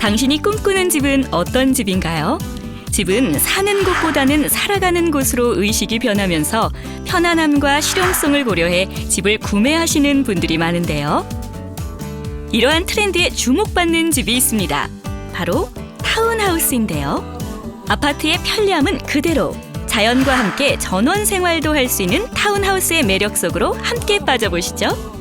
당신이 꿈꾸는 집은 어떤 집인가요? 집은 사는 곳보다는 살아가는 곳으로 의식이 변하면서 편안함과 실용성을 고려해 집을 구매하시는 분들이 많은데요. 이러한 트렌드에 주목받는 집이 있습니다. 바로 타운하우스인데요. 아파트의 편리함은 그대로, 자연과 함께 전원 생활도 할 수 있는 타운하우스의 매력 속으로 함께 빠져보시죠.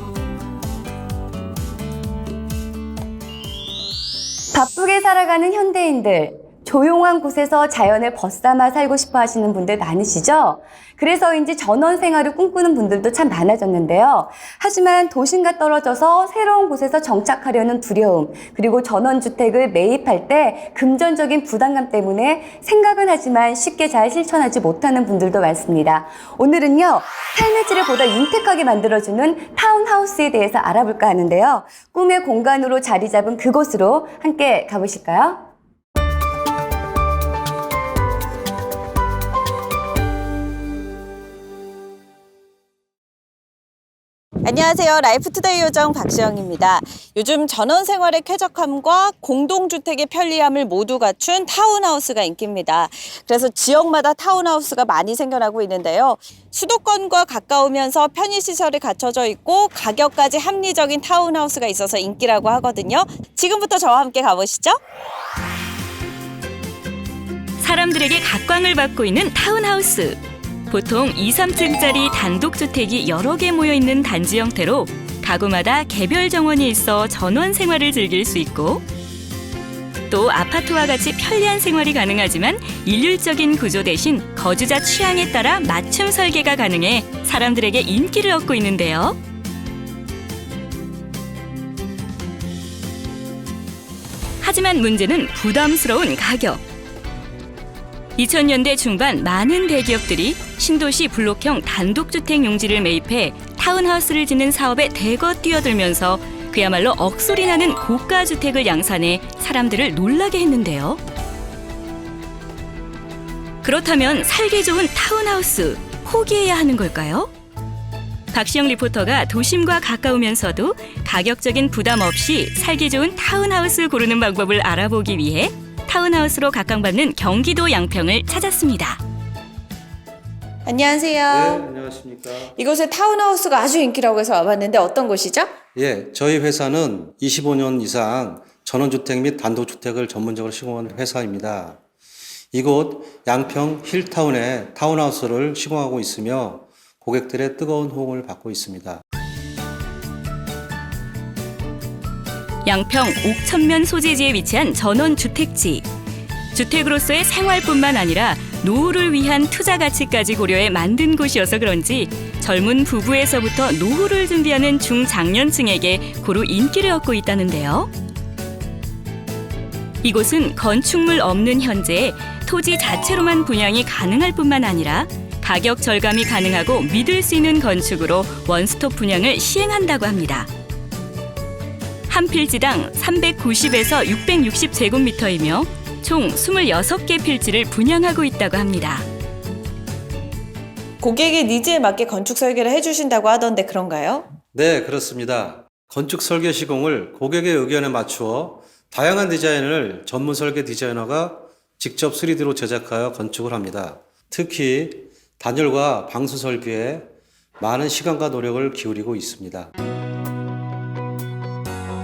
바쁘게 살아가는 현대인들, 조용한 곳에서 자연을 벗삼아 살고 싶어 하시는 분들 많으시죠? 그래서인지 전원 생활을 꿈꾸는 분들도 참 많아졌는데요. 하지만 도심과 떨어져서 새로운 곳에서 정착하려는 두려움, 그리고 전원주택을 매입할 때 금전적인 부담감 때문에 생각은 하지만 쉽게 잘 실천하지 못하는 분들도 많습니다. 오늘은요, 삶의 질을 보다 윤택하게 만들어주는 타운하우스에 대해서 알아볼까 하는데요. 꿈의 공간으로 자리 잡은 그곳으로 함께 가보실까요? 안녕하세요. 라이프투데이 요정 박시영입니다. 요즘 전원생활의 쾌적함과 공동주택의 편리함을 모두 갖춘 타운하우스가 인기입니다. 그래서 지역마다 타운하우스가 많이 생겨나고 있는데요. 수도권과 가까우면서 편의시설이 갖춰져 있고 가격까지 합리적인 타운하우스가 있어서 인기라고 하거든요. 지금부터 저와 함께 가보시죠. 사람들에게 각광을 받고 있는 타운하우스. 보통 2, 3층짜리 단독주택이 여러 개 모여있는 단지 형태로 가구마다 개별 정원이 있어 전원 생활을 즐길 수 있고, 또 아파트와 같이 편리한 생활이 가능하지만 일률적인 구조 대신 거주자 취향에 따라 맞춤 설계가 가능해 사람들에게 인기를 얻고 있는데요. 하지만 문제는 부담스러운 가격. 2000년대 중반 많은 대기업들이 신도시 블록형 단독주택 용지를 매입해 타운하우스를 짓는 사업에 대거 뛰어들면서 그야말로 억소리 나는 고가 주택을 양산해 사람들을 놀라게 했는데요. 그렇다면 살기 좋은 타운하우스, 포기해야 하는 걸까요? 박시영 리포터가 도심과 가까우면서도 가격적인 부담 없이 살기 좋은 타운하우스 고르는 방법을 알아보기 위해 타운하우스로 각광받는 경기도 양평을 찾았습니다. 안녕하세요. 네, 안녕하십니까. 이곳에 타운하우스가 아주 인기라고 해서 와봤는데 어떤 곳이죠? 예, 저희 회사는 25년 이상 전원주택 및 단독주택을 전문적으로 시공하는 회사입니다. 이곳 양평 힐타운에 타운하우스를 시공하고 있으며 고객들의 뜨거운 호응을 받고 있습니다. 양평 옥천면 소재지에 위치한 전원주택지. 주택으로서의 생활뿐만 아니라 노후를 위한 투자 가치까지 고려해 만든 곳이어서 그런지 젊은 부부에서부터 노후를 준비하는 중장년층에게 고루 인기를 얻고 있다는데요. 이곳은 건축물 없는 현재 토지 자체로만 분양이 가능할 뿐만 아니라 가격 절감이 가능하고 믿을 수 있는 건축으로 원스톱 분양을 시행한다고 합니다. 한 필지당 390에서 660제곱미터이며 총 26개 필지를 분양하고 있다고 합니다. 고객의 니즈에 맞게 건축 설계를 해주신다고 하던데 그런가요? 네, 그렇습니다. 건축 설계 시공을 고객의 의견에 맞추어 다양한 디자인을 전문 설계 디자이너가 직접 3D로 제작하여 건축을 합니다. 특히 단열과 방수 설비에 많은 시간과 노력을 기울이고 있습니다.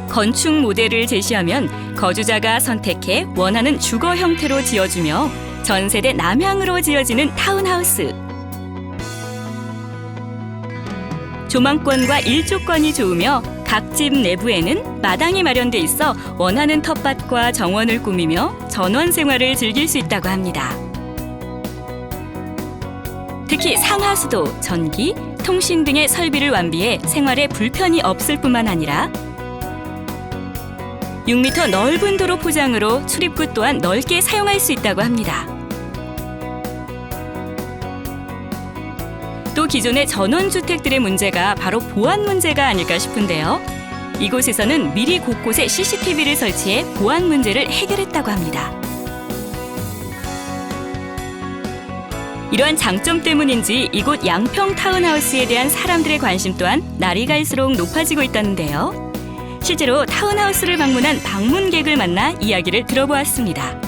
건축 모델을 제시하면 거주자가 선택해 원하는 주거 형태로 지어주며 전세대 남향으로 지어지는 타운하우스. 조망권과 일조권이 좋으며 각 집 내부에는 마당이 마련돼 있어 원하는 텃밭과 정원을 꾸미며 전원 생활을 즐길 수 있다고 합니다. 특히 상하수도, 전기, 통신 등의 설비를 완비해 생활에 불편이 없을 뿐만 아니라 6m 넓은 도로 포장으로 출입구 또한 넓게 사용할 수 있다고 합니다. 또 기존의 전원주택들의 문제가 바로 보안 문제가 아닐까 싶은데요. 이곳에서는 미리 곳곳에 CCTV를 설치해 보안 문제를 해결했다고 합니다. 이러한 장점 때문인지 이곳 양평 타운하우스에 대한 사람들의 관심 또한 날이 갈수록 높아지고 있다는데요. 실제로 타운하우스를 방문한 방문객을 만나 이야기를 들어보았습니다.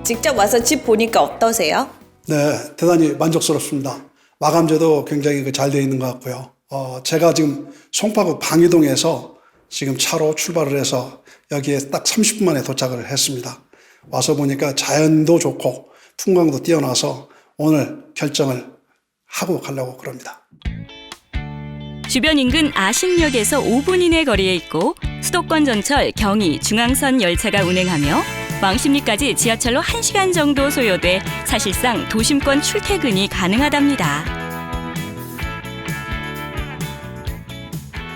직접 와서 집 보니까 어떠세요? 네, 대단히 만족스럽습니다. 마감재도 굉장히 잘 되어 있는 것 같고요. 제가 지금 송파구 방이동에서 지금 차로 출발을 해서 여기에 딱 30분 만에 도착을 했습니다. 와서 보니까 자연도 좋고 풍광도 뛰어나서 오늘 결정을 하고 가려고 그럽니다. 주변 인근 아신역에서 5분 이내 거리에 있고 수도권 전철, 경의, 중앙선 열차가 운행하며 왕십리까지 지하철로 1시간 정도 소요돼 사실상 도심권 출퇴근이 가능하답니다.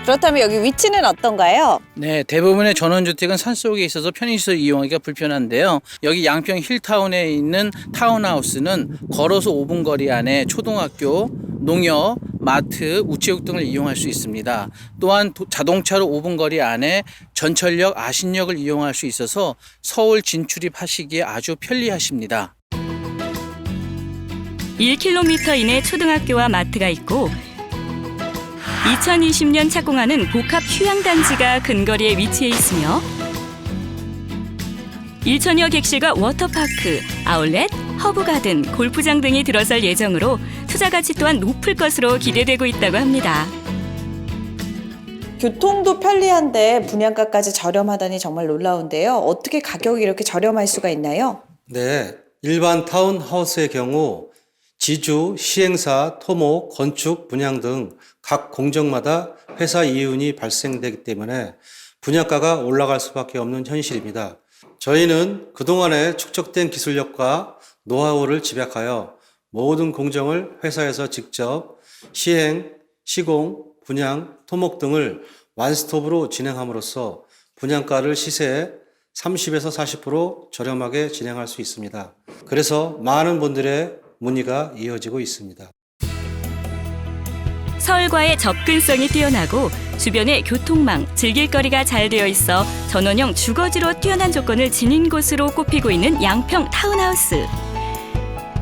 그렇다면 여기 위치는 어떤가요? 네, 대부분의 전원주택은 산속에 있어서 편의시설 이용하기가 불편한데요. 여기 양평 힐타운에 있는 타운하우스는 걸어서 5분 거리 안에 초등학교, 농협, 마트, 우체국 등을 이용할 수 있습니다. 또한 자동차로 5분 거리 안에 전철역, 아신역을 이용할 수 있어서 서울 진출입하시기에 아주 편리하십니다. 1km 이내 초등학교와 마트가 있고 2020년 착공하는 복합 휴양단지가 근거리에 위치해 있으며 1천여 객실과 워터파크, 아울렛, 허브가든, 골프장 등이 들어설 예정으로 투자 가치 또한 높을 것으로 기대되고 있다고 합니다. 교통도 편리한데 분양가까지 저렴하다니 정말 놀라운데요. 어떻게 가격이 이렇게 저렴할 수가 있나요? 네, 일반 타운하우스의 경우 지주, 시행사, 토목, 건축, 분양 등 각 공정마다 회사 이윤이 발생되기 때문에 분양가가 올라갈 수밖에 없는 현실입니다. 저희는 그동안의 축적된 기술력과 노하우를 집약하여 모든 공정을 회사에서 직접 시행, 시공, 분양, 토목 등을 완스톱으로 진행함으로써 분양가를 시세에 30에서 40% 저렴하게 진행할 수 있습니다. 그래서 많은 분들의 문의가 이어지고 있습니다. 서울과의 접근성이 뛰어나고 주변에 교통망, 즐길거리가 잘 되어 있어 전원형 주거지로 뛰어난 조건을 지닌 곳으로 꼽히고 있는 양평 타운하우스.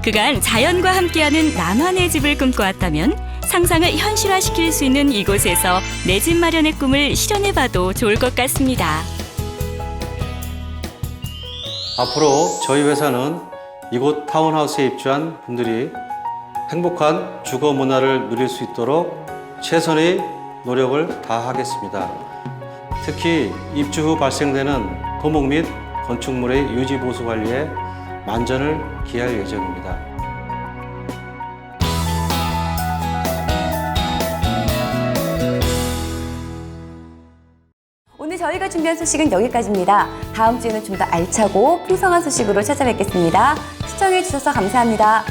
그간 자연과 함께하는 나만의 집을 꿈꿔왔다면 상상을 현실화시킬 수 있는 이곳에서 내 집 마련의 꿈을 실현해봐도 좋을 것 같습니다. 앞으로 저희 회사는 이곳 타운하우스에 입주한 분들이 행복한 주거 문화를 누릴 수 있도록 최선의 노력을 다하겠습니다. 특히 입주 후 발생되는 토목 및 건축물의 유지 보수 관리에 만전을 기할 예정입니다. 오늘 저희가 준비한 소식은 여기까지입니다. 다음 주에는 좀 더 알차고 풍성한 소식으로 찾아뵙겠습니다. 시청해 주셔서 감사합니다.